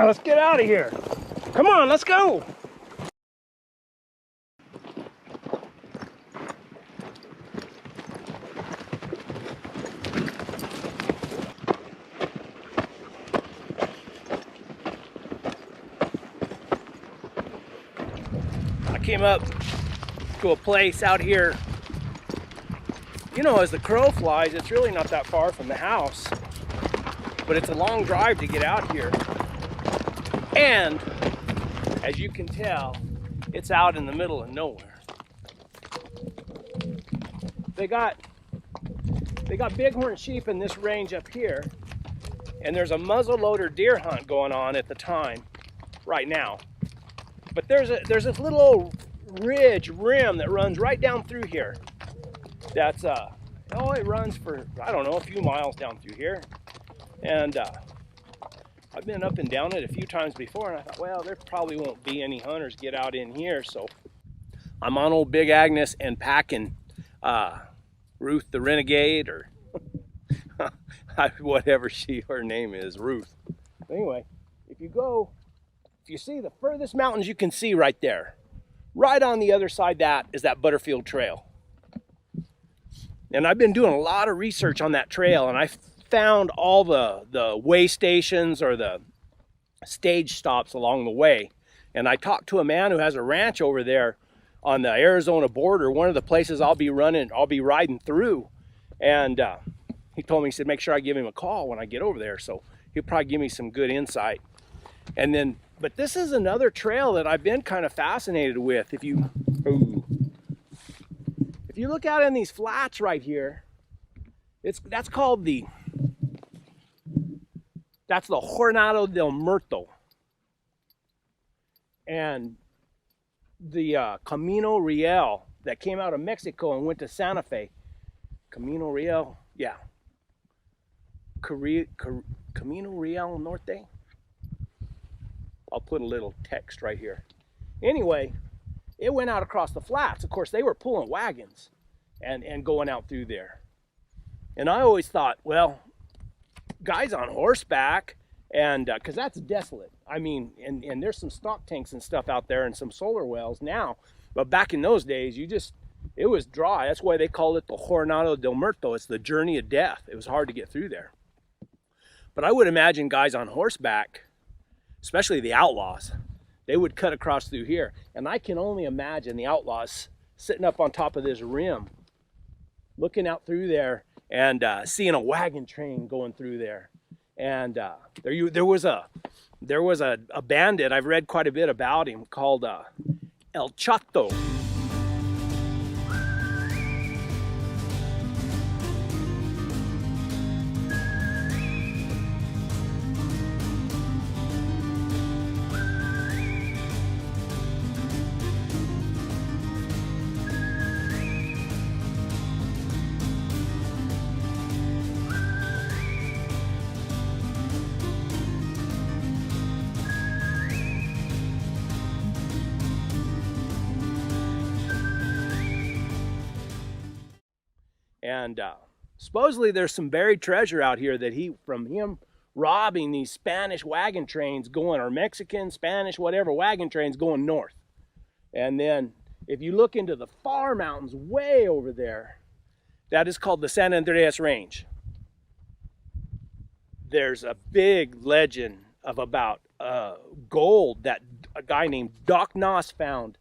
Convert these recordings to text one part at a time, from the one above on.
Let's get out of here. Come on, let's go. I came up to a place out here. You know, as the crow flies, it's really not that far from the house, but it's a long drive to get out here. And as you can tell, it's out in the middle of nowhere. They got bighorn sheep in this range up here, and there's a muzzleloader deer hunt going on at the time, right now. But there's this little old ridge rim that runs right down through here. That's it runs for, I don't know, a few miles down through here, and I've been up and down it a few times before, and I thought, well, there probably won't be any hunters get out in here, so I'm on old Big Agnes and packing Ruth the Renegade, or whatever her name is, Ruth. Anyway, if you see the furthest mountains you can see right there, right on the other side, that is that Butterfield Trail. And I've been doing a lot of research on that trail, and I found all the way stations or the stage stops along the way. And I talked to a man who has a ranch over there on the Arizona border, one of the places I'll be riding through. And he told me, he said, make sure I give him a call when I get over there. So he'll probably give me some good insight. And then, but this is another trail that I've been kind of fascinated with. If you look out in these flats right here, that's the Jornada del Muerto, and the Camino Real that came out of Mexico and went to Santa Fe. Camino Real, yeah. Camino Real Norte. I'll put a little text right here. Anyway, it went out across the flats. Of course, they were pulling wagons and going out through there. And I always thought, well, guys on horseback, and because that's desolate. I mean, and there's some stock tanks and stuff out there and some solar wells now. But back in those days, it was dry. That's why they called it the Jornada del Muerto. It's the journey of death. It was hard to get through there. But I would imagine guys on horseback, especially the outlaws, they would cut across through here. And I can only imagine the outlaws sitting up on top of this rim, looking out through there and seeing a wagon train going through there. And there was a bandit, I've read quite a bit about him, called El Chato. And supposedly there's some buried treasure out here that from him robbing these Spanish wagon trains going, or Mexican, Spanish, whatever, wagon trains going north. And then if you look into the far mountains way over there, that is called the San Andreas Range. There's a big legend of about gold that a guy named Doc Noss found.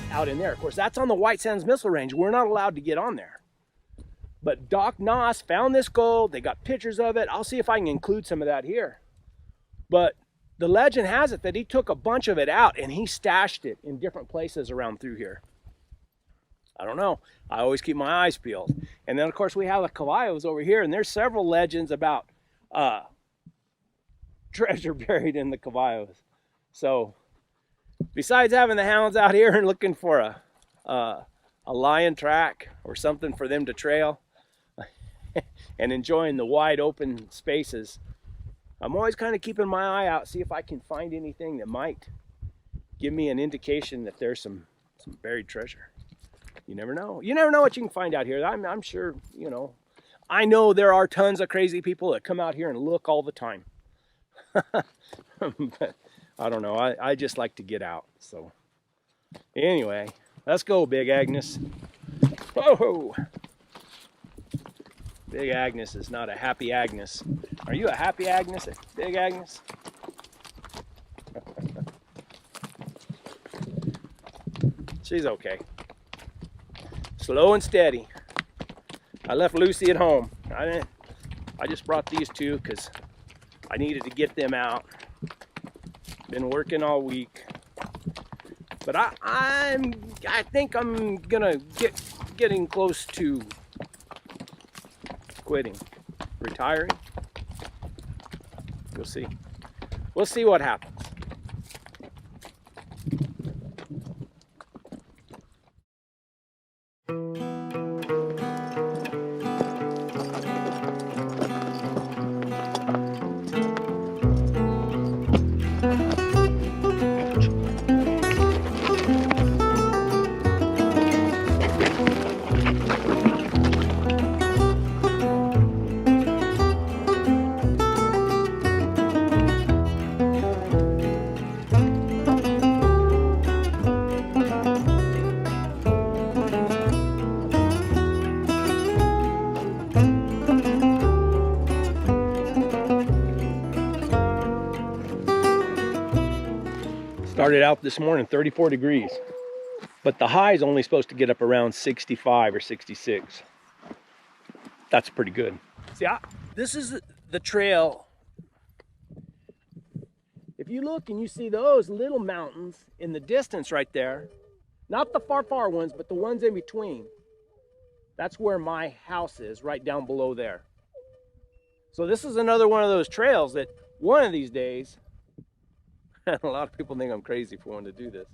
Out in there. Of course, that's on the White Sands Missile Range. We're not allowed to get on there. But Doc Noss found this gold. They got pictures of it. I'll see if I can include some of that here. But the legend has it that he took a bunch of it out and he stashed it in different places around through here. I don't know. I always keep my eyes peeled. And then, of course, we have the caballos over here, and there's several legends about treasure buried in the caballos. So, besides having the hounds out here and looking for a lion track or something for them to trail and enjoying the wide open spaces, I'm always kind of keeping my eye out, see if I can find anything that might give me an indication that there's some buried treasure. You never know. You never know what you can find out here. I'm sure, you know. I know there are tons of crazy people that come out here and look all the time. But I don't know. I just like to get out. So anyway, let's go, Big Agnes. Whoa! Big Agnes is not a happy Agnes. Are you a happy Agnes, Big Agnes? She's okay. Slow and steady. I left Lucy at home. I just brought these two because I needed to get them out. Been working all week. But I think I'm gonna getting close to quitting, retiring. We'll see. We'll see what happens. Started out this morning 34 degrees, but the high is only supposed to get up around 65 or 66. That's pretty good. See, this is the trail. If you look and you see those little mountains in the distance right there, not the far ones, but the ones in between, that's where my house is, right down below there. So this is another one of those trails that one of these days, a lot of people think I'm crazy for wanting to do this,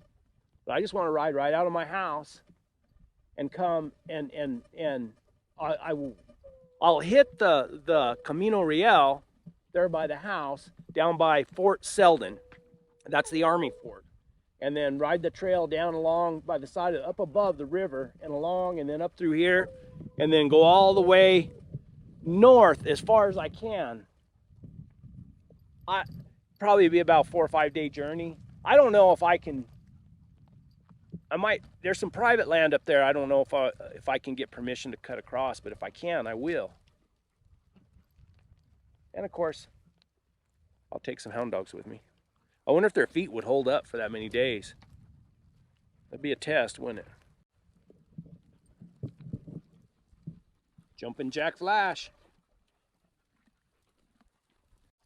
but I just want to ride right out of my house and come and I'll hit the Camino Real there by the house down by Fort Selden. That's the Army fort. And then ride the trail down along by the side of, up above the river and along, and then up through here, and then go all the way north as far as I can. Probably be about 4 or 5 day journey. I don't know if I can. I might. There's some private land up there. I don't know if I can get permission to cut across, but if I can, I will. And of course, I'll take some hound dogs with me. I wonder if their feet would hold up for that many days. That'd be a test, wouldn't it? Jumping Jack Flash.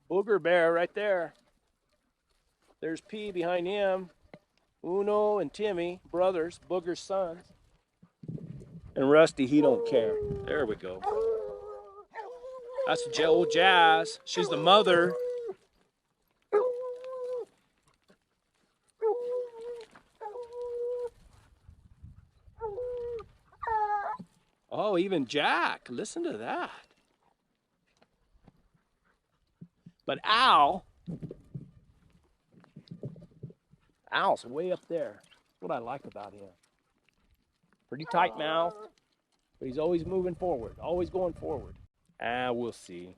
Booger Bear right there. There's P behind him. Uno and Timmy, brothers, Booger's sons. And Rusty, he don't care. There we go. That's old Jazz. She's the mother. Oh, even Jack. Listen to that. But Al's way up there. That's what I like about him. Pretty tight mouth, but he's always moving forward, always going forward. We'll see.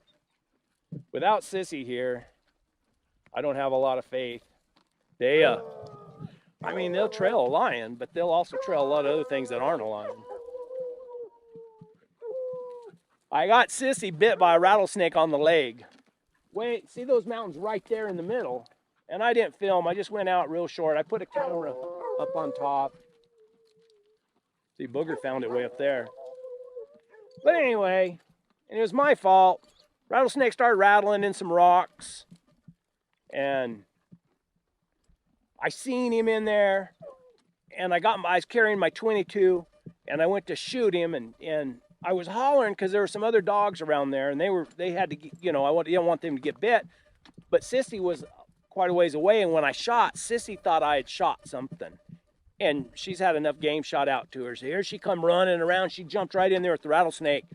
Without Sissy here, I don't have a lot of faith. I mean, they'll trail a lion, but they'll also trail a lot of other things that aren't a lion. I got Sissy bit by a rattlesnake on the leg. Wait, see those mountains right there in the middle? And I didn't film, I just went out real short. I put a camera up on top. See, Booger found it way up there. But anyway, and it was my fault. Rattlesnake started rattling in some rocks. And I seen him in there. And I was carrying my 22. and I went to shoot him, and I was hollering because there were some other dogs around there, and they had to, you know, I didn't want them to get bit, but Sissy was quite a ways away, and when I shot, Sissy thought I had shot something, and she's had enough game shot out to her. So here she come running around. She jumped right in there with the rattlesnake,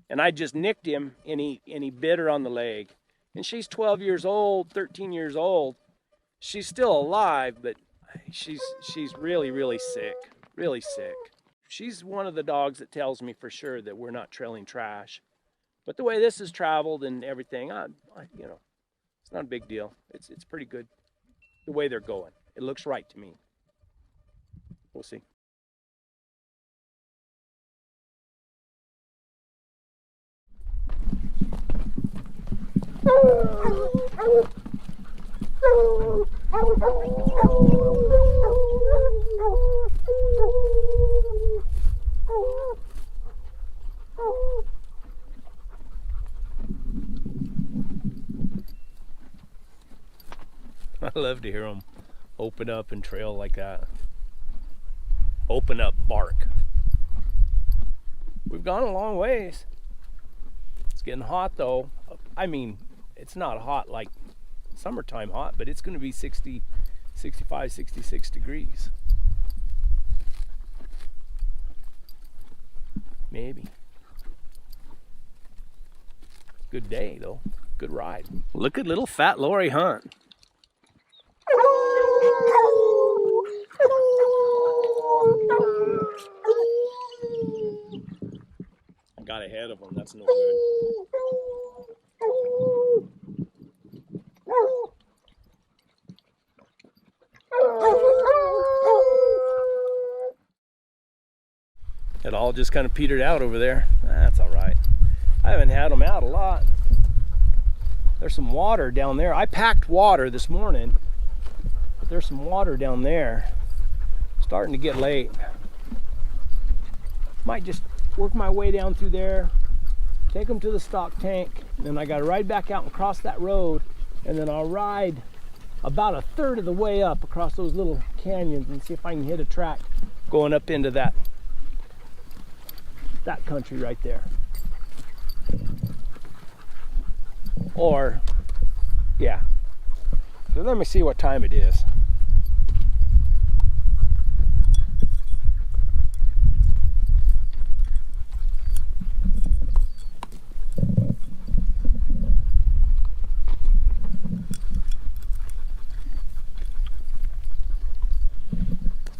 and I just nicked him, and he bit her on the leg. And she's 12 years old, 13 years old. She's still alive, but she's really, really sick, really sick. She's one of the dogs that tells me for sure that we're not trailing trash. But the way this has traveled and everything, you know, it's not a big deal. It's pretty good the way they're going. It looks right to me. We'll see. I love to hear them open up and trail like that. Open up bark. We've gone a long ways. It's getting hot though. I mean, it's not hot like summertime hot, but it's going to be 60, 65, 66 degrees. Maybe. Good day though. Good ride. Look at little fat Lori Hunt. I got ahead of him. That's no good. It all just kind of petered out over there. That's all right. I haven't had them out a lot. There's some water down there. I packed water this morning, but there's some water down there. Starting to get late. Might just work my way down through there, take them to the stock tank, and then I got to ride back out and cross that road, and then I'll ride about a third of the way up across those little canyons and see if I can hit a track going up into that country right there. Or, yeah. So let me see what time it is.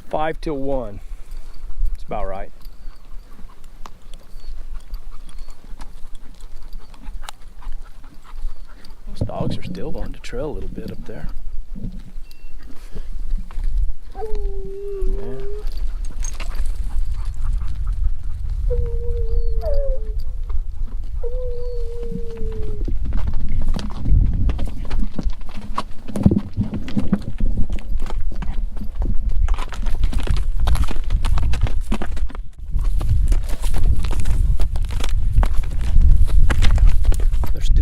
Five till 1. It's about right. Those dogs are still wanting to trail a little bit up there. Yeah.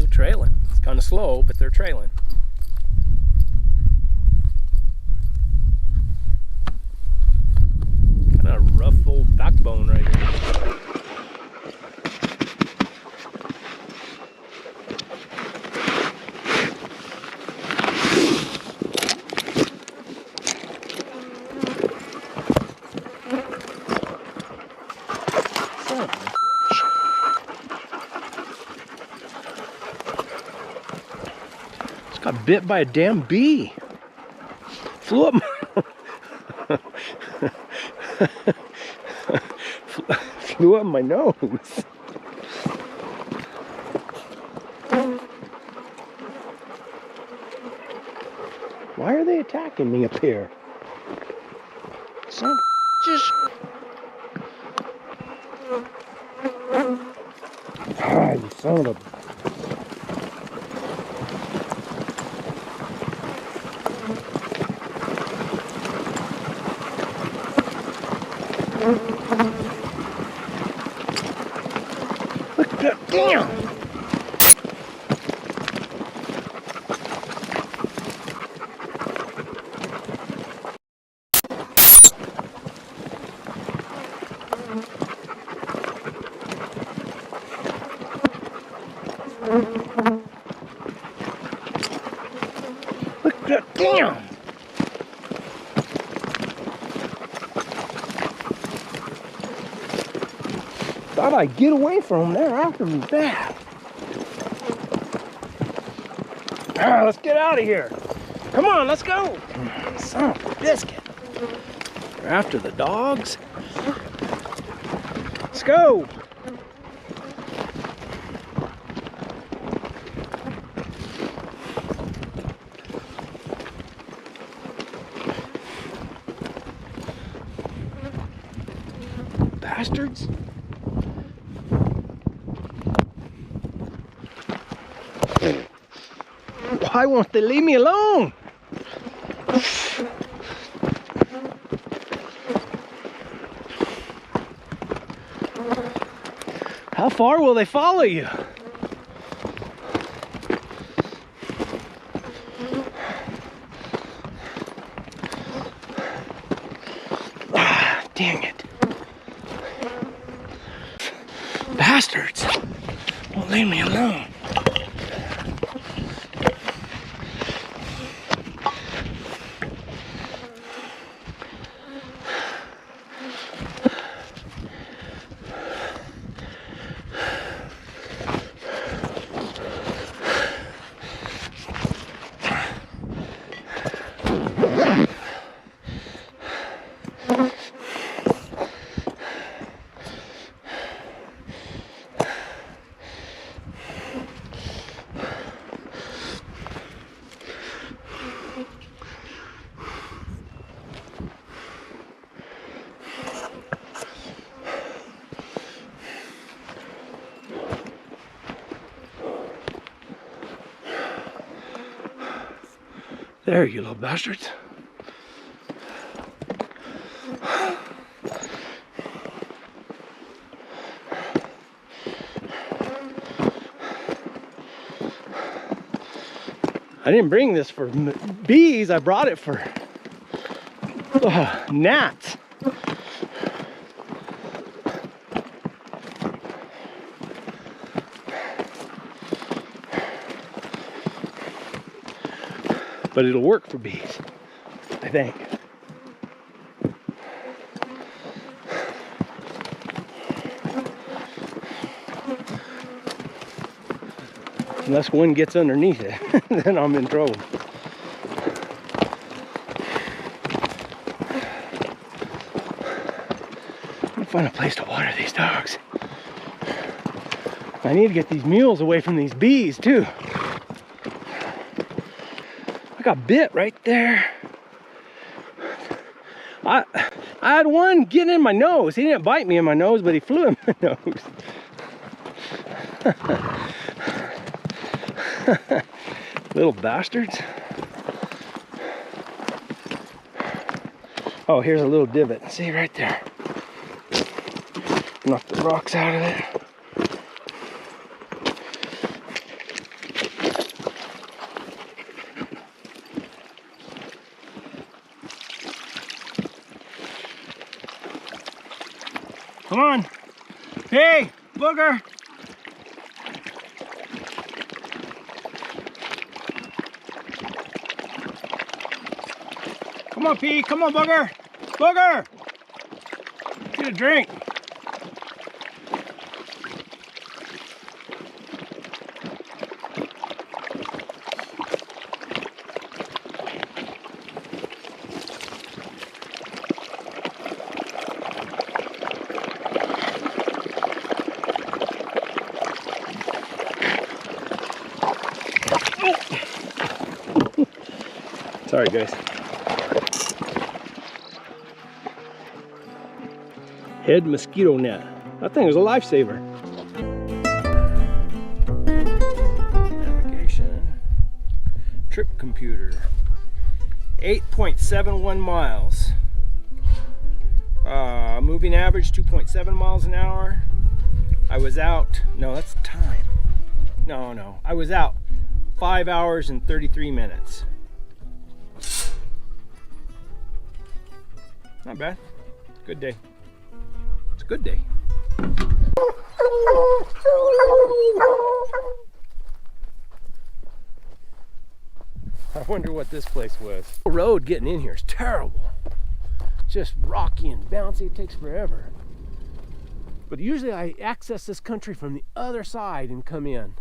Trailing. It's kind of slow, but they're trailing. Kind of a rough old backbone right here. Got bit by a damn bee. Flew up flew up my nose. Why are they attacking me up here? Son, just you son of a. Look at that, damn! Look at that, damn! Thought I'd get away from them. They're after me bad. Ah, let's get out of here. Come on, let's go. Son of a biscuit. They're after the dogs. Let's go. Bastards. Why won't they leave me alone? How far will they follow you? Ah, dang it. Bastards. Won't leave me alone. There, you little bastards. I didn't bring this for bees, I brought it for gnats. But it'll work for bees, I think. Unless one gets underneath it, then I'm in trouble. I'm gonna find a place to water these dogs. I need to get these mules away from these bees too. I got bit right there. I had one get in my nose. He didn't bite me in my nose, but he flew in my nose. Little bastards. Oh, here's a little divot. See right there. Knock the rocks out of it. Come on. Hey, booger. Come on, Pete. Come on, booger. Booger. Get a drink. Sorry, guys. Head mosquito net. That thing is a lifesaver. Navigation. Trip computer. 8.71 miles. Moving average 2.7 miles an hour. I was out. No, that's time. No. I was out 5 hours and 33 minutes. Not bad. Good day. It's a good day. wonder what this place was. The road getting in here is terrible. Just rocky and bouncy, it takes forever. But usually I access this country from the other side and come in.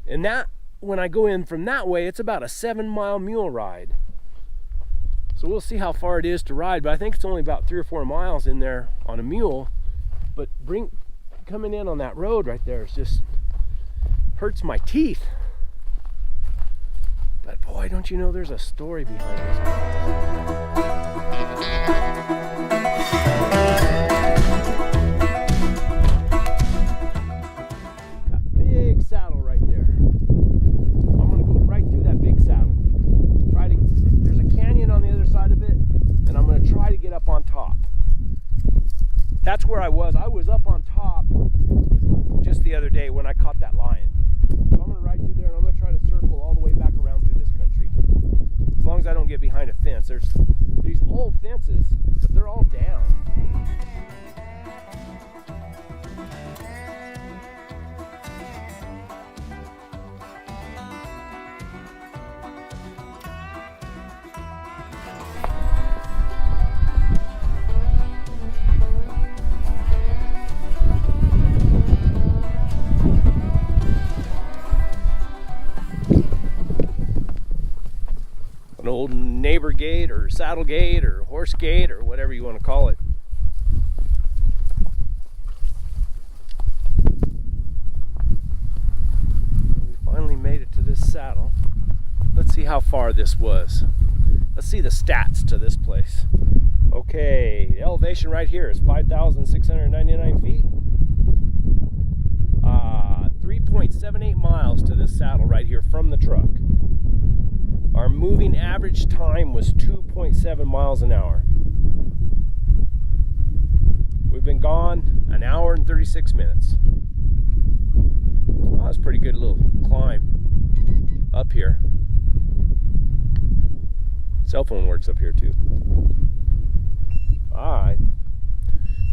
And that, when I go in from that way, it's about a 7-mile mule ride. So we'll see how far it is to ride, but I think it's only about 3 or 4 miles in there on a mule. But coming in on that road right there is just hurts my teeth. But boy, don't you know there's a story behind this. That big saddle right there. I'm gonna go right through that big saddle. There's a canyon on the other side of it, and I'm gonna try to get up on top. That's where I was. I was up on top just the other day when I caught that lion. So I'm going to ride through there and I'm going to try to circle all the way back around through this country. As long as I don't get behind a fence. There's these old fences, but they're all down. An old neighbor gate or saddle gate or horse gate or whatever you want to call it. We finally made it to this saddle. Let's see how far this was. Let's see the stats to this place. Okay, the elevation right here is 5,699 feet. 3.78 miles to this saddle right here from the truck. Our moving average time was 2.7 miles an hour. We've been gone an hour and 36 minutes. Well, that's a pretty good little climb up here. Cell phone works up here too. All right.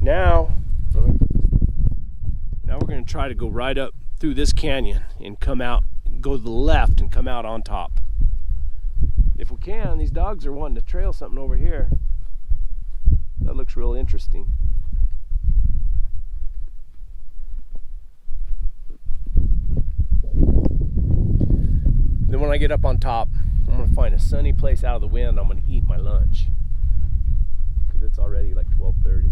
Now we're going to try to go right up through this canyon and come out, go to the left and come out on top. If we can, these dogs are wanting to trail something over here. That looks real interesting. Then when I get up on top, I'm going to find a sunny place out of the wind. I'm going to eat my lunch because it's already like 12:30.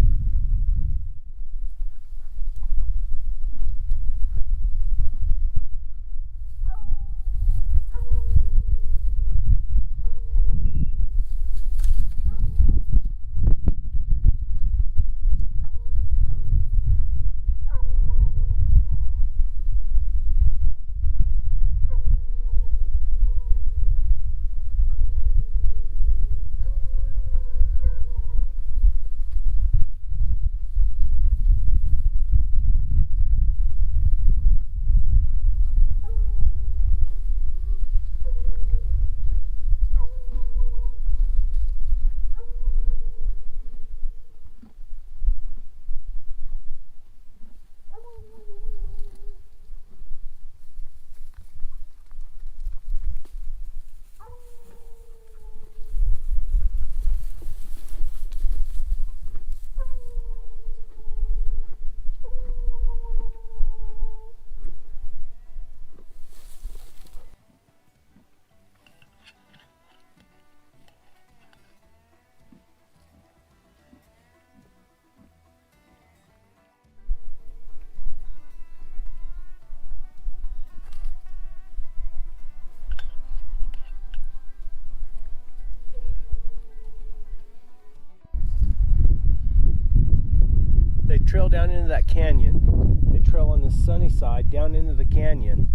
Trail down into that canyon. They trail on the sunny side down into the canyon,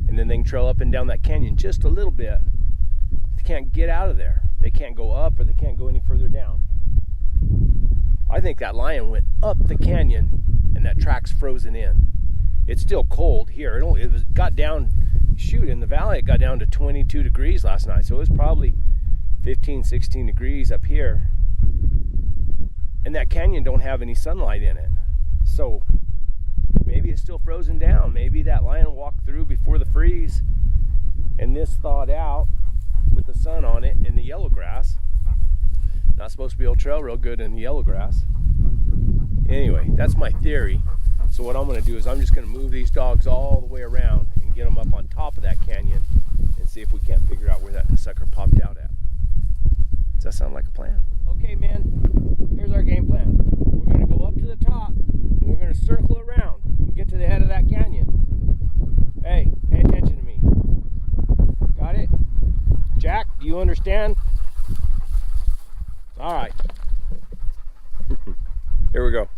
and then they can trail up and down that canyon just a little bit. They can't get out of there. They can't go up or they can't go any further down. I think that lion went up the canyon and that track's frozen in. It's still cold here. It got down, shoot, in the valley it got down to 22 degrees last night, so it was probably 15, 16 degrees up here. And that canyon don't have any sunlight in it. So maybe it's still frozen down. Maybe that lion walked through before the freeze And this thawed out with the sun on it in the yellow grass. Not supposed to be able to trail real good in the yellow grass. Anyway, that's my theory. So what I'm going to do is I'm just going to move these dogs all the way around and get them up on top of that canyon and see if we can't figure out where that sucker popped out at. Does that sound like a plan? Okay, man, here's our game plan. We're going to go up to the top, and we're going to circle around and get to the head of that canyon. Hey, pay attention to me. Got it? Jack, do you understand? All right. Here we go.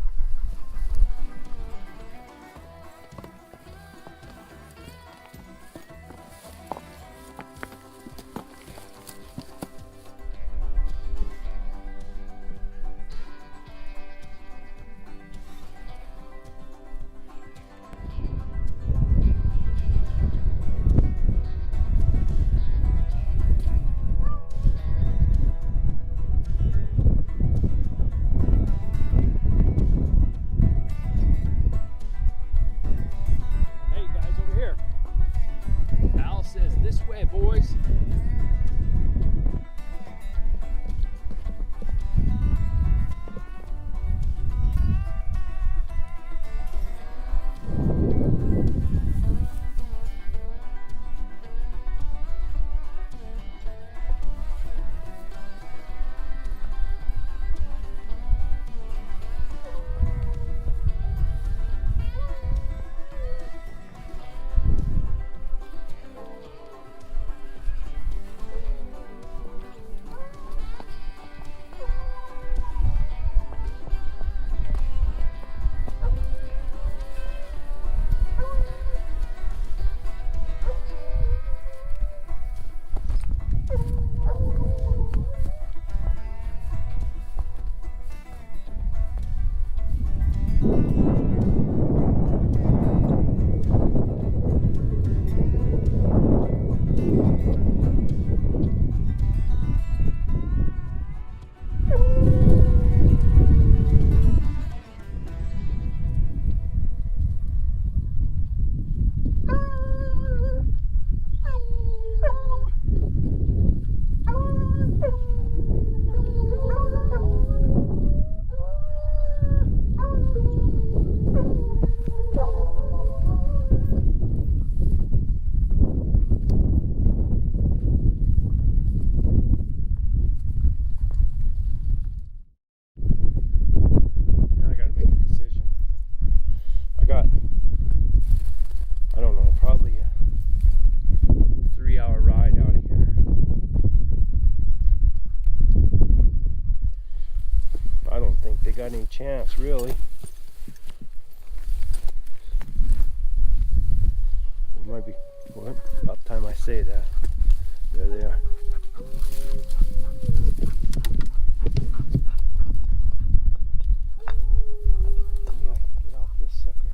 Boys. Got any chance, really. It might be, well, about time I say that. There they are. Maybe I can get off this sucker.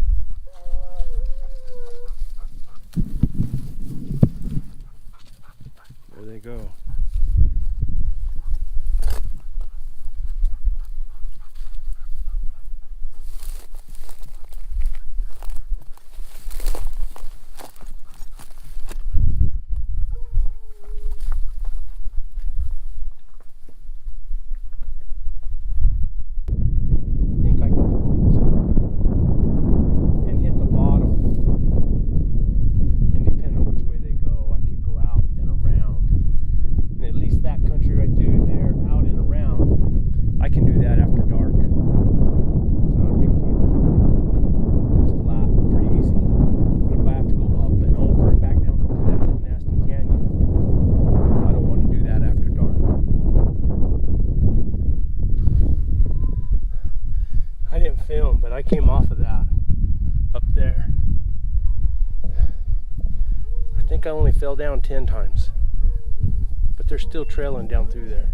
There they go. But I came off of that up there. I think I only fell down 10 times, but they're still trailing down through there.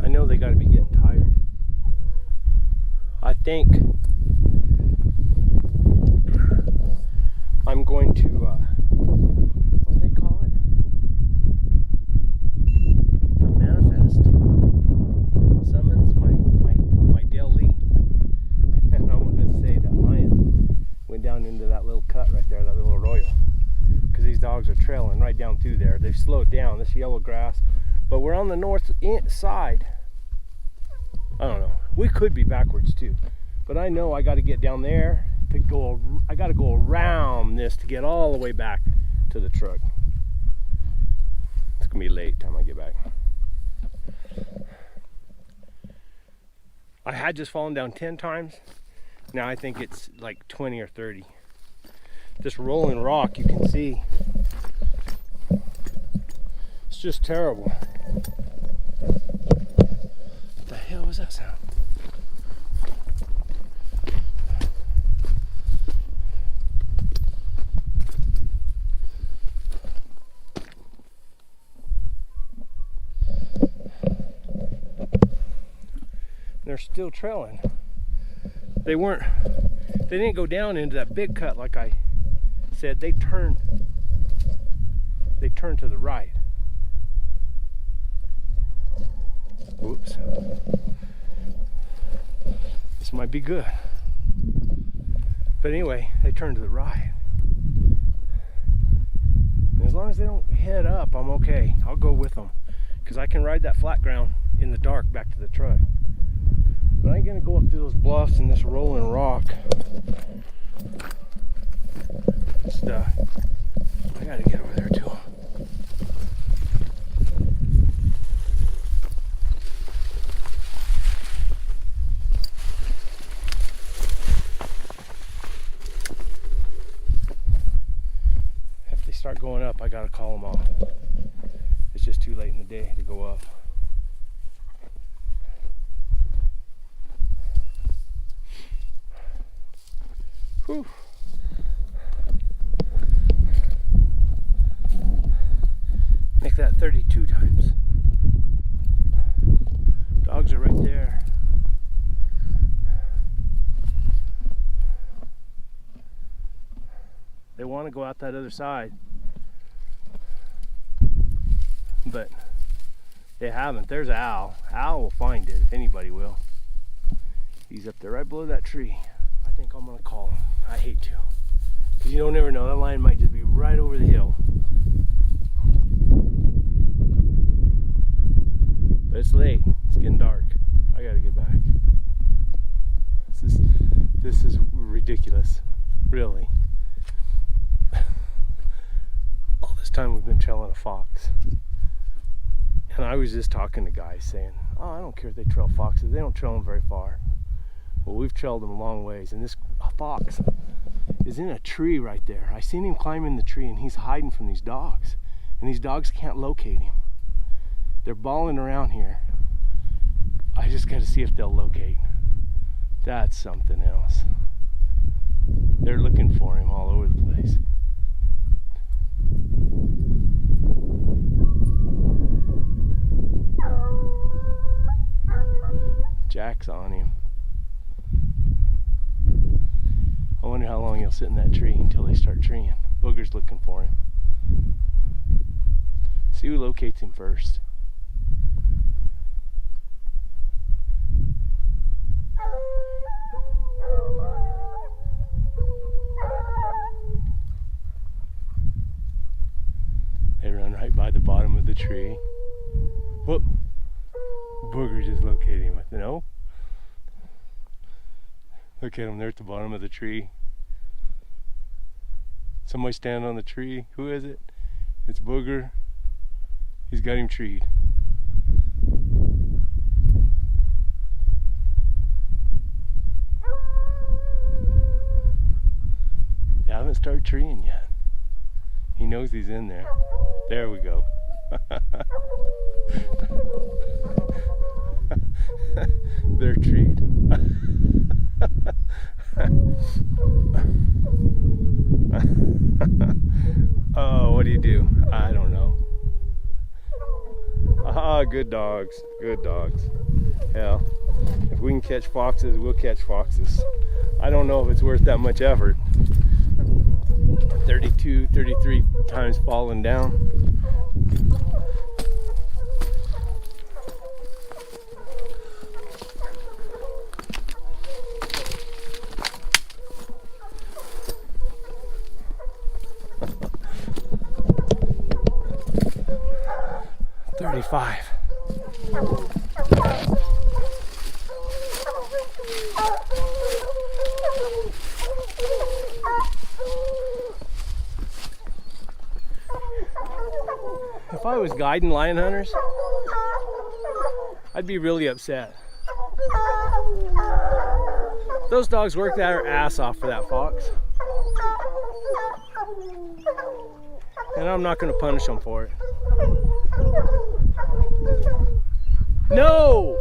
I know they got to be getting tired. I think I'm going to what do they call it? Manifest. Summons my daily, and I'm going to say that lion went down into that little cut slide down through there. They've slowed down, this yellow grass. But we're on the north side. I don't know. We could be backwards too. But I know I got to get down there to go. I got to go around this to get all the way back to the truck. It's going to be late time I get back. I had just fallen down 10 times. Now I think it's like 20 or 30. This rolling rock you can see. It's just terrible. What the hell was that sound? They're still trailing. They didn't go down into that big cut like I said. They turned to the right. Whoops. This might be good. But anyway, they turned to the right. And as long as they don't head up, I'm okay. I'll go with them. Because I can ride that flat ground in the dark back to the truck. But I ain't gonna go up through those bluffs and this rolling rock. I gotta get over there too. If they start going up, I gotta call them off. It's just too late in the day to go up. Whew. Make that 32 times. Dogs are right there. They want to go out that other side, but they haven't. There's Al. Al will find it if anybody will. He's up there right below that tree. I think I'm gonna call him. I hate to, because you don't never know. That line might just be right over the hill. But it's late. It's getting dark. I gotta get back. This is ridiculous, really. All this time we've been trailing a fox, and I was just talking to guys saying, "Oh, I don't care if they trail foxes. They don't trail them very far." Well, we've trailed them a long ways, and this fox is in a tree right there. I seen him climb in the tree, and he's hiding from these dogs, and these dogs can't locate him. They're balling around here. I just got to see if they'll locate. That's something else. They're looking for him all over the place. Jack's on him. I wonder how long he'll sit in that tree until they start treeing. Booger's looking for him. See who locates him first. They run right by the bottom of the tree. Whoop! Booger just located him. No? Look at him there at the bottom of the tree. Somebody stand on the tree. Who is it? It's Booger. He's got him treed. They haven't started treeing yet. He knows he's in there. There we go. They're treed. Oh, what do you do? I don't know. Ah, good dogs. Good dogs. Hell, if we can catch foxes, we'll catch foxes. I don't know if it's worth that much effort. 32, 33 times falling down. 45. If I was guiding lion hunters, I'd be really upset. Those dogs worked their ass off for that fox. And I'm not going to punish them for it. No!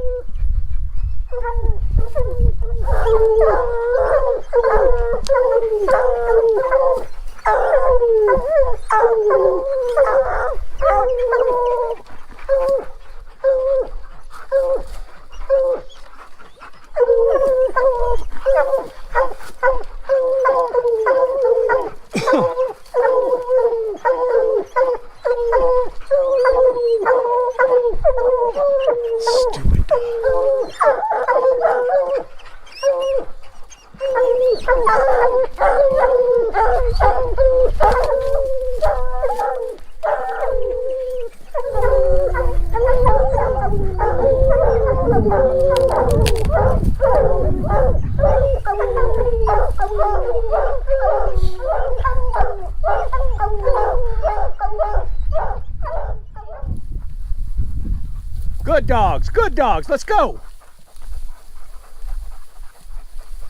Stupid dog. Good dogs, let's go.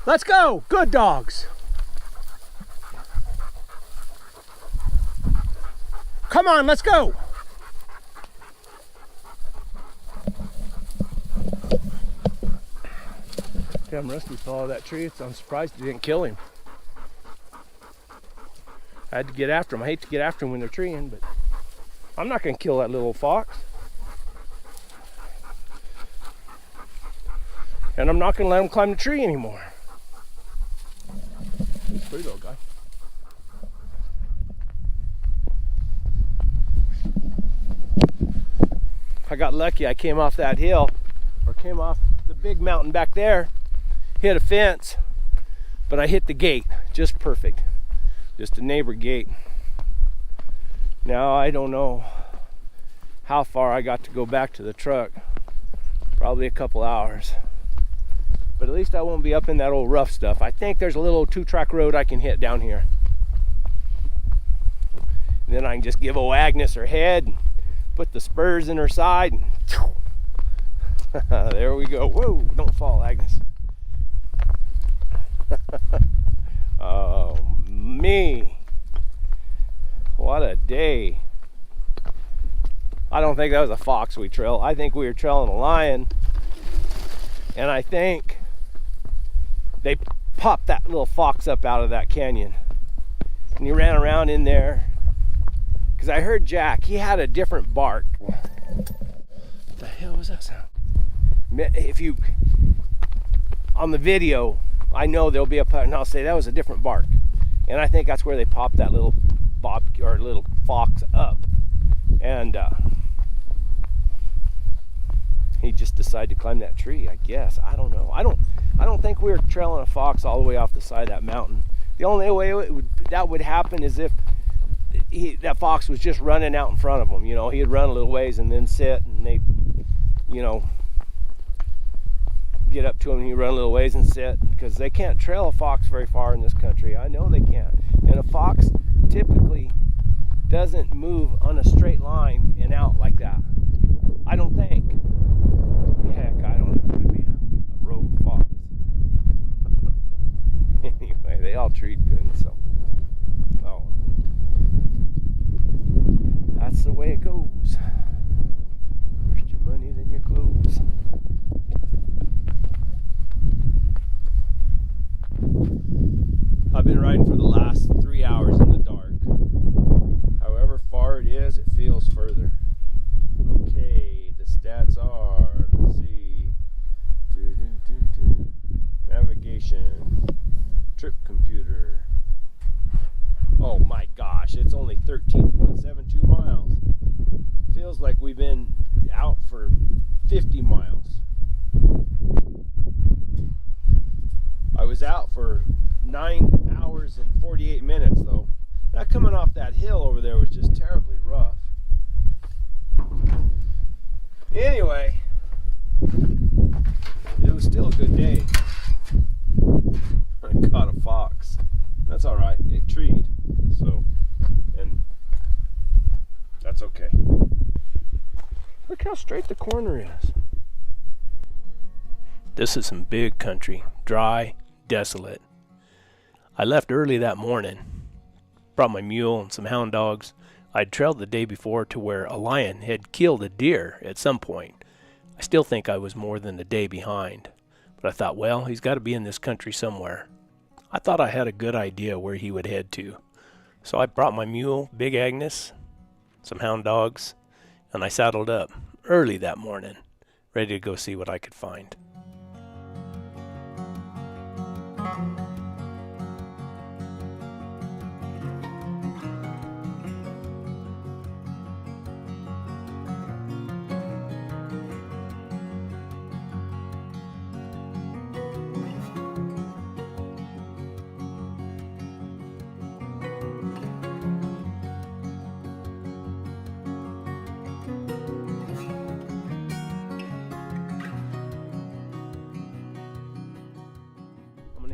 Let's go, good dogs. Come on, let's go. Damn, Rusty fell out of that tree. I'm surprised it didn't kill him. I had to get after him. I hate to get after them when they're treeing, but I'm not gonna kill that little fox. And I'm not gonna let him climb the tree anymore. He's a pretty little guy. I got lucky. I came off that hill, or came off the big mountain back there, hit a fence, but I hit the gate just perfect. Just a neighbor gate. Now I don't know how far I got to go back to the truck. Probably a couple hours. But at least I won't be up in that old rough stuff. I think there's a little 2-track road I can hit down here. And then I can just give old Agnes her head, and put the spurs in her side, and there we go. Whoa, don't fall, Agnes. Oh, me. What a day. I don't think that was a fox we trailed. I think we were trailing a lion. And I think they popped that little fox up out of that canyon. And he ran around in there. Because I heard Jack, he had a different bark. What the hell was that sound? If you, on the video, I know there'll be a, and I'll say that was a different bark. And I think that's where they popped that little little fox up. And he just decided to climb that tree, I guess. I don't know. I don't think we were trailing a fox all the way off the side of that mountain. The only way that would happen is if that fox was just running out in front of him. You know, he'd run a little ways and then sit, and they'd, you know, get up to him and he'd run a little ways and sit, because they can't trail a fox very far in this country. I know they can't. And a fox typically doesn't move on a straight line and out like that. I don't think. Heck, I don't know. It could be a rogue fox. Anyway, they all treat good, so. Oh. That's the way it goes. First your money, then your clothes. I've been riding for the last 3 hours in the dark. However far it is, it feels further. Okay, the stats are, let's see, navigation, trip computer. Oh my gosh, it's only 13.72 miles. Feels like we've been out for 50 miles. I was out for 9 hours and 48 minutes though. That coming off that hill over there was just terribly rough. Anyway, it was still a good day. I caught a fox. That's all right. It treed, so, and that's okay. Look how straight the corner is. This is some big country, dry, desolate. I left early that morning, brought my mule and some hound dogs. I'd trailed the day before to where a lion had killed a deer at some point. I still think I was more than a day behind, but I thought, well, he's got to be in this country somewhere. I thought I had a good idea where he would head to. So I brought my mule, Big Agnes, some hound dogs, and I saddled up early that morning, ready to go see what I could find.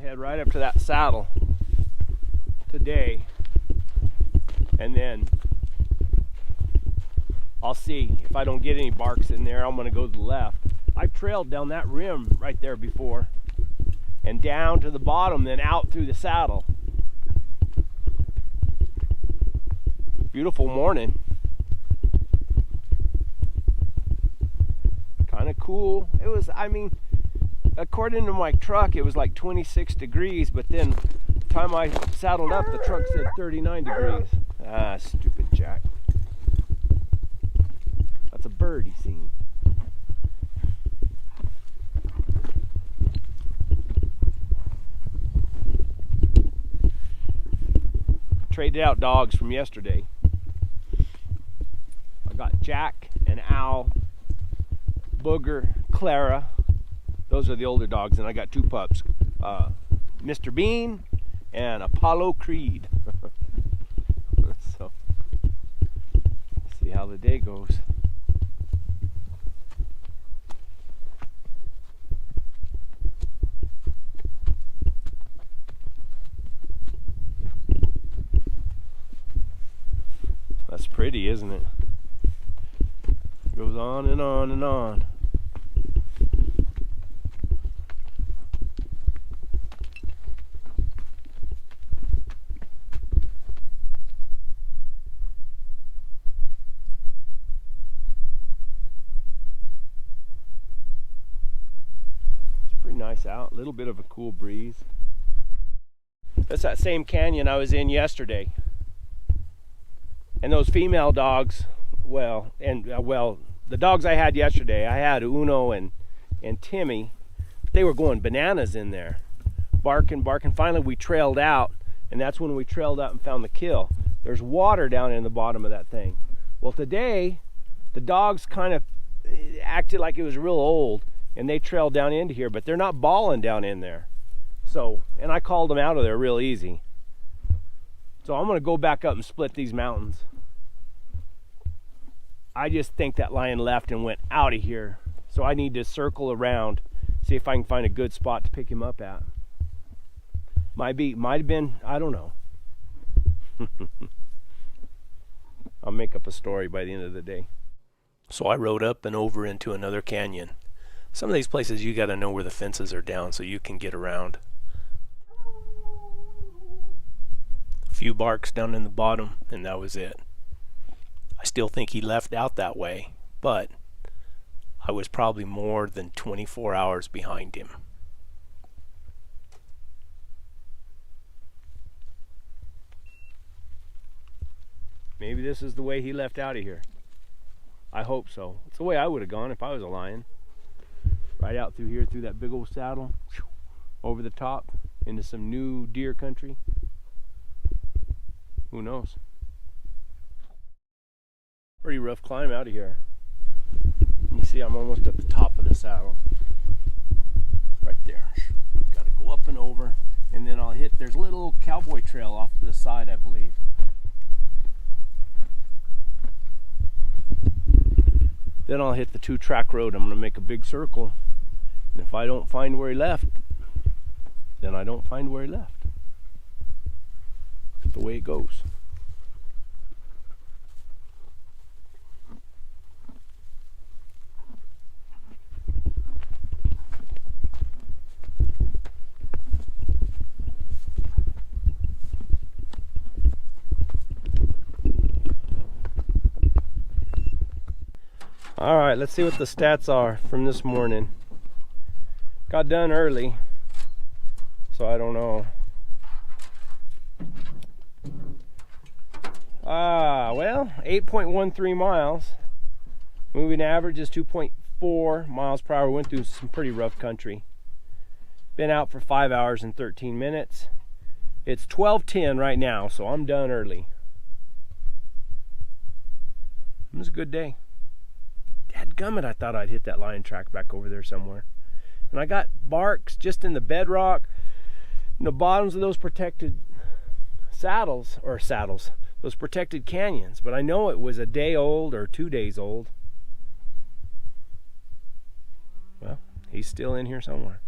Head right up to that saddle today, and then I'll see if I don't get any barks in there. I'm going to go to the left. I've trailed down that rim right there before and down to the bottom, then out through the saddle. Beautiful morning. Kind of cool. It was, I mean, according to my truck, it was like 26 degrees, but then the time I saddled up, the truck said 39 degrees. Ah, stupid Jack. That's a bird he's seen. Traded out dogs from yesterday. I got Jack and Al, Booger, Clara. Those are the older dogs, and I got two pups, Mr. Bean and Apollo Creed. So, see how the day goes. That's pretty, isn't it? Goes on and on and on. Nice out, a little bit of a cool breeze. That's that same canyon I was in yesterday. And those female dogs, well, the dogs I had yesterday, I had Uno and Timmy. They were going bananas in there, barking. Finally we trailed out, and that's when we trailed out and found the kill. There's water down in the bottom of that thing. Well, today the dogs kind of acted like it was real old, and they trailed down into here, but they're not balling down in there. So, and I called them out of there real easy. So I'm gonna go back up and split these mountains. I just think that lion left and went out of here. So I need to circle around, see if I can find a good spot to pick him up at. Might have been, I don't know. I'll make up a story by the end of the day. So I rode up and over into another canyon. Some of these places you got to know where the fences are down so you can get around. A few barks down in the bottom, and that was it. I still think he left out that way, but I was probably more than 24 hours behind him. Maybe this is the way he left out of here. I hope so. It's the way I would have gone if I was a lion. Right out through here, through that big old saddle, over the top, into some new deer country. Who knows? Pretty rough climb out of here. You see I'm almost at the top of the saddle. Right there. Got to go up and over, and then I'll hit, there's a little cowboy trail off to the side, I believe. Then I'll hit the 2-track road. I'm gonna make a big circle. And if I don't find where he left, then I don't find where he left. That's the way it goes. All right, let's see what the stats are from this morning. Got done early, so I don't know. Well, 8.13 miles. Moving average is 2.4 miles per hour. Went through some pretty rough country. Been out for 5 hours and 13 minutes. It's 12:10 right now, so I'm done early. It was a good day. Dadgummit, I thought I'd hit that lion track back over there somewhere. And I got barks just in the bedrock, in the bottoms of those protected those protected canyons. But I know it was a day old or 2 days old. Well, he's still in here somewhere.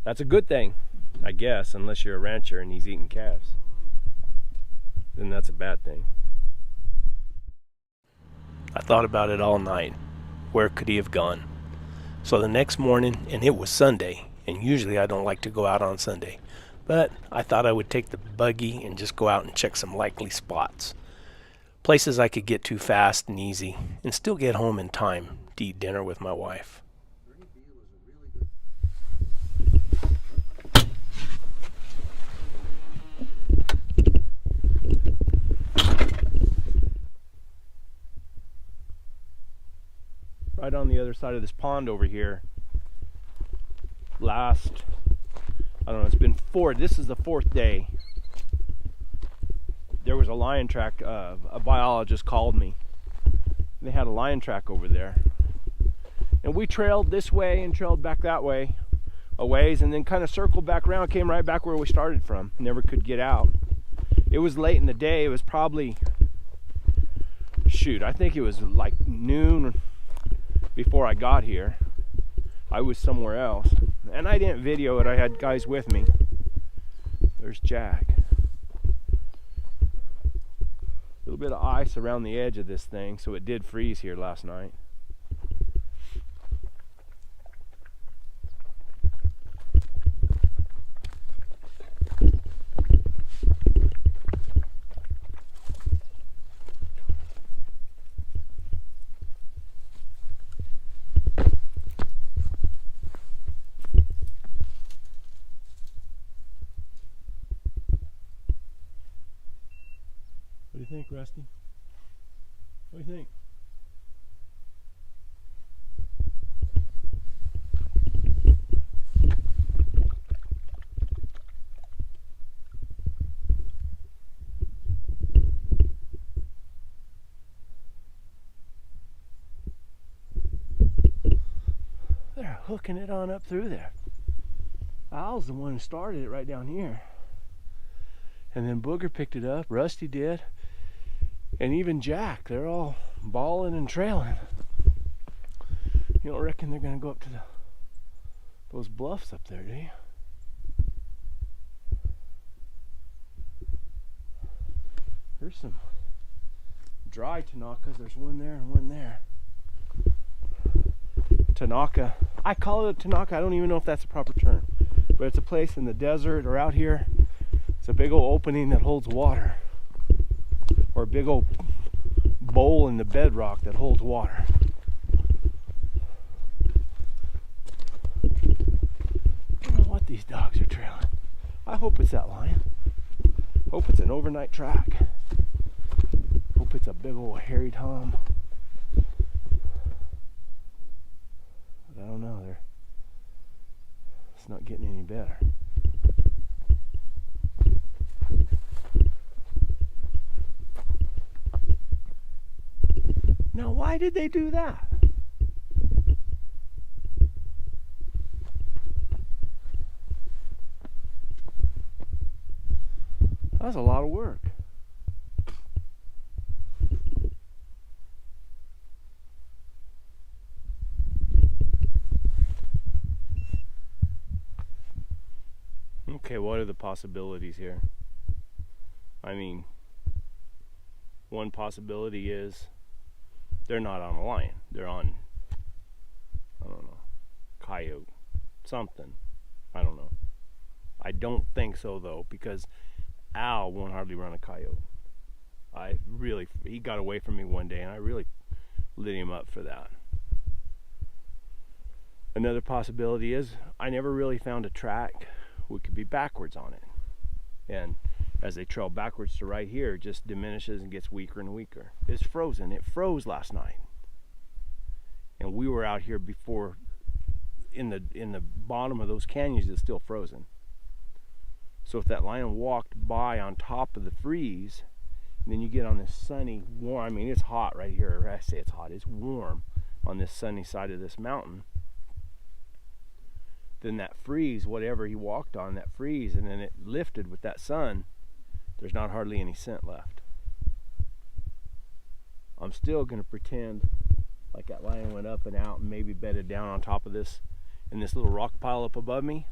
That's a good thing, I guess, unless you're a rancher and he's eating calves. Then that's a bad thing. I thought about it all night. Where could he have gone? So the next morning, and it was Sunday, and usually I don't like to go out on Sunday, but I thought I would take the buggy and just go out and check some likely spots. Places I could get to fast and easy, and still get home in time to eat dinner with my wife. Right on the other side of this pond over here, I don't know, it's been this is the 4th day. There was a lion track, a biologist called me. They had a lion track over there. And we trailed this way and trailed back that way a ways, and then kind of circled back around, came right back where we started from. Never could get out. It was late in the day. It was probably, I think it was like noon before I got here. I was somewhere else, and I didn't video it. I had guys with me. There's Jack. A little bit of ice around the edge of this thing, so it did freeze here last night. What do you think, Rusty? What do you think? They're hooking it on up through there. Al's the one who started it right down here. And then Booger picked it up, Rusty did, and even Jack. They're all balling and trailing. You don't reckon they're gonna go up to those bluffs up there, do you? There's some dry Tanakas. There's one there and one there. Tanaka. I call it a Tanaka. I don't even know if that's a proper term. But it's a place in the desert or out here. It's a big old opening that holds water. Or a big old bowl in the bedrock that holds water. I don't know what these dogs are trailing. I hope it's that lion. Hope it's an overnight track. Hope it's a big old hairy tom. But I don't know. It's not getting any better. Now, why did they do that? That was a lot of work. Okay, what are the possibilities here? I mean, one possibility is they're not on a lion. They're on, I don't know, coyote, something. I don't know. I don't think so though, because Al won't hardly run a coyote. He got away from me one day and I really lit him up for that. Another possibility is I never really found a track we could be backwards on it. And as they trail backwards to right here, it just diminishes and gets weaker and weaker. It's frozen. It froze last night. And we were out here before in the bottom of those canyons. It's still frozen. So if that lion walked by on top of the freeze, and then you get on this sunny, warm, I mean it's hot right here. I say it's hot, it's warm on this sunny side of this mountain. Then that freeze, whatever he walked on, that freeze, and then it lifted with that sun, there's not hardly any scent left. I'm still gonna pretend like that lion went up and out and maybe bedded down on top of this, in this little rock pile up above me.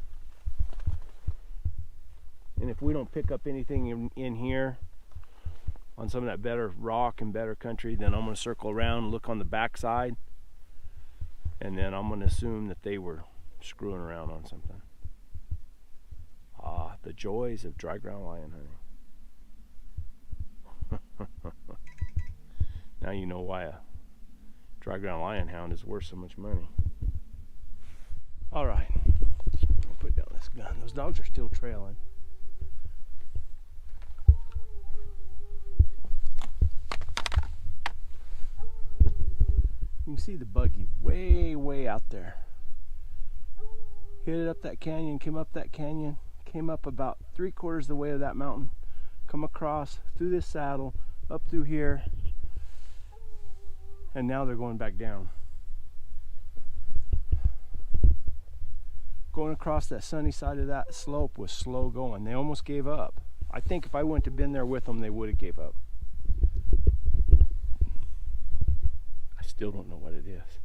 And if we don't pick up anything in here on some of that better rock and better country, then I'm gonna circle around and look on the backside, and then I'm gonna assume that they were screwing around on something. Ah, the joys of dry ground lion hunting. Now you know why a dry ground lion hound is worth so much money. All right, I'll put down this gun. Those dogs are still trailing. You can see the buggy way out there. Hit it up that canyon, came up that canyon, came up about 3/4 of the way of that mountain, come across through this saddle, up through here, and now they're going back down. Going across that sunny side of that slope was slow going. They almost gave up. I think if I wouldn't have been there with them, they would have gave up. I still don't know what it is.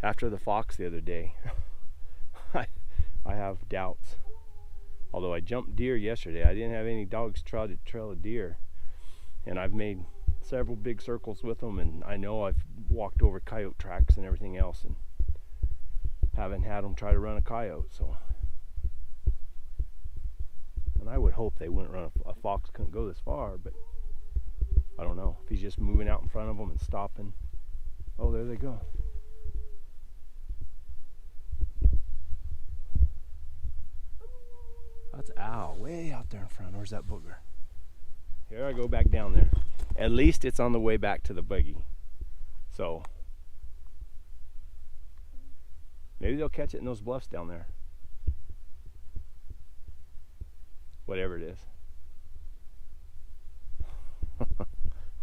After the fox the other day, I have doubts. Although I jumped deer yesterday, I didn't have any dogs try to trail a deer. And I've made several big circles with them, and I know I've walked over coyote tracks and everything else, and haven't had them try to run a coyote. So, and I would hope they wouldn't run a fox couldn't go this far, but I don't know if he's just moving out in front of them and stopping. Oh, there they go. That's Al, way out there in front. Where's that booger? Here I go back down there. At least it's on the way back to the buggy. So maybe they'll catch it in those bluffs down there. Whatever it is.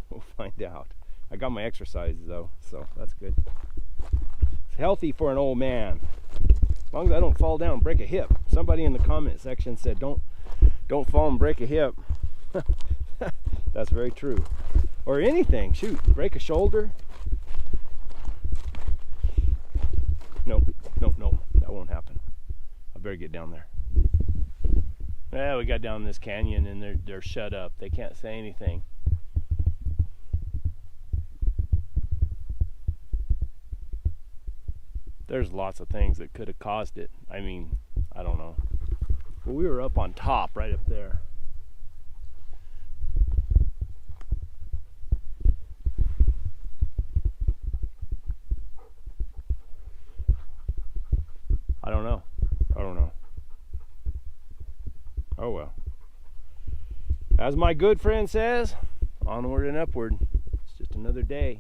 We'll find out. I got my exercise though, so that's good. It's healthy for an old man. As long as I don't fall down and break a hip. Somebody in the comment section said don't fall and break a hip. That's very true. Or anything. Shoot, break a shoulder. No, that won't happen. I better get down there. Yeah, we got down this canyon and they're shut up. They can't say anything. There's lots of things that could have caused it. I mean, I don't know. But we were up on top, right up there. I don't know. Oh well. As my good friend says, onward and upward. It's just another day.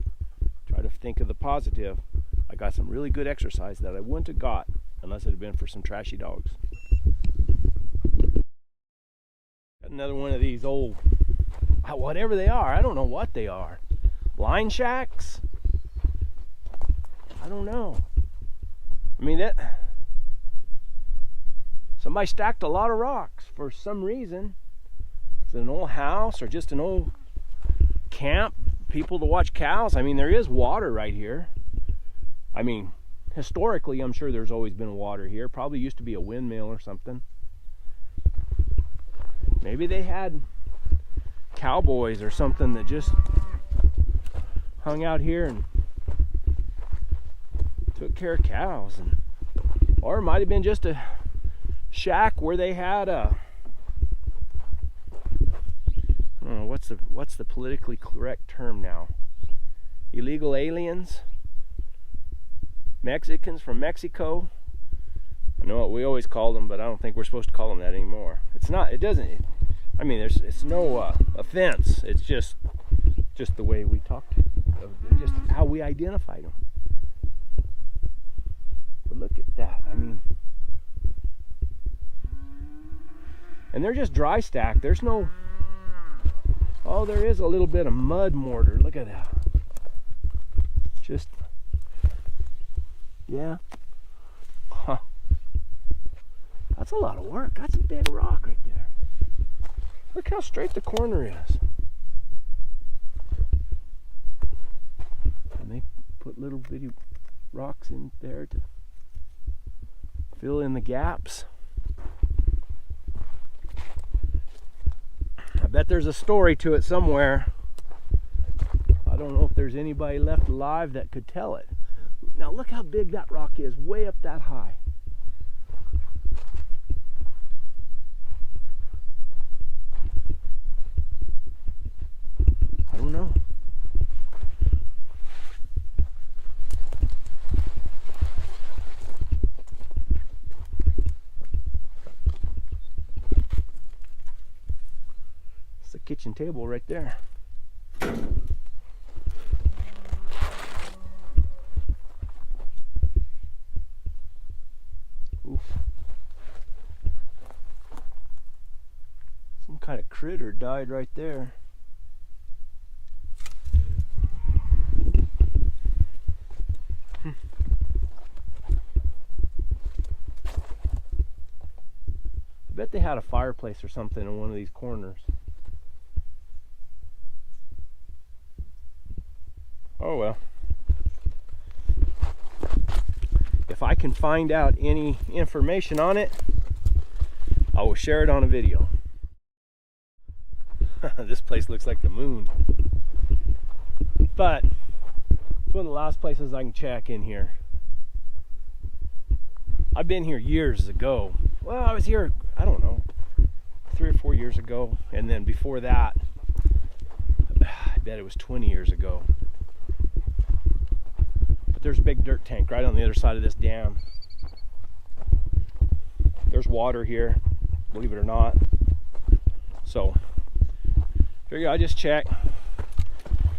Try to think of the positive. I got some really good exercise that I wouldn't have got unless it had been for some trashy dogs. Got another one of these old, whatever they are, I don't know what they are. Line shacks? I don't know. I mean, somebody stacked a lot of rocks for some reason. Is it an old house or just an old camp? People to watch cows? I mean, there is water right here. I mean, historically, I'm sure there's always been water here. Probably used to be a windmill or something. Maybe they had cowboys or something that just hung out here and took care of cows, or it might have been just a shack where they had a, I don't know, what's the politically correct term now? Illegal aliens? Mexicans from Mexico? I know what we always call them, but I don't think we're supposed to call them that anymore. It's not, it doesn't, I mean, it's no offense. It's just the way we talked, just how we identified them. But look at that, I mean, and they're just dry stacked. There's no, oh, there is a little bit of mud mortar. Look at that. Just, yeah. Huh. That's a lot of work. That's a big rock right there. Look how straight the corner is. And they put little bitty rocks in there to fill in the gaps. I bet there's a story to it somewhere. I don't know if there's anybody left alive that could tell it. Now look how big that rock is, way up that high. I don't know. It's the kitchen table right there. Oof. Some kind of critter died right there. I bet they had a fireplace or something in one of these corners. Oh well. If I can find out any information on it, I will share it on a video. This place looks like the moon. But it's one of the last places I can check in here. I've been here years ago. Well, I was here, I don't know, 3 or 4 years ago. And then before that, I bet it was 20 years ago. But there's a big dirt tank right on the other side of this dam. There's water here, believe it or not. So, figure I just check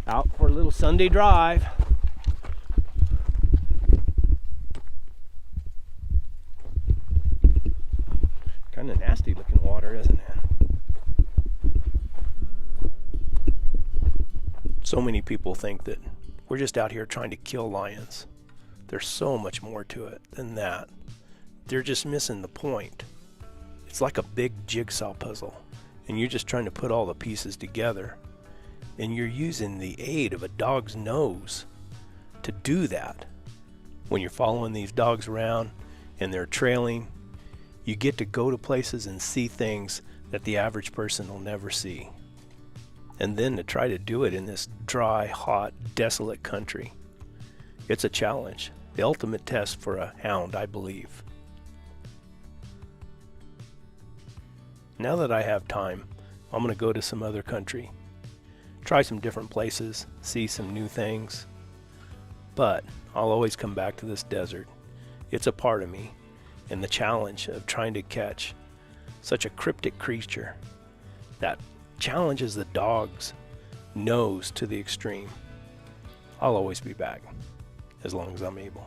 out for a little Sunday drive. Kind of nasty looking water, isn't it? So many people think that we're just out here trying to kill lions. There's so much more to it than that. They're just missing the point. It's like a big jigsaw puzzle, and you're just trying to put all the pieces together, and you're using the aid of a dog's nose to do that. When you're following these dogs around and they're trailing, you get to go to places and see things that the average person will never see. And then to try to do it in this dry, hot, desolate country. It's a challenge. The ultimate test for a hound, I believe. Now that I have time, I'm going to go to some other country. Try some different places, see some new things. But I'll always come back to this desert. It's a part of me. And the challenge of trying to catch such a cryptic creature that challenges the dog's nose to the extreme. I'll always be back, as long as I'm able.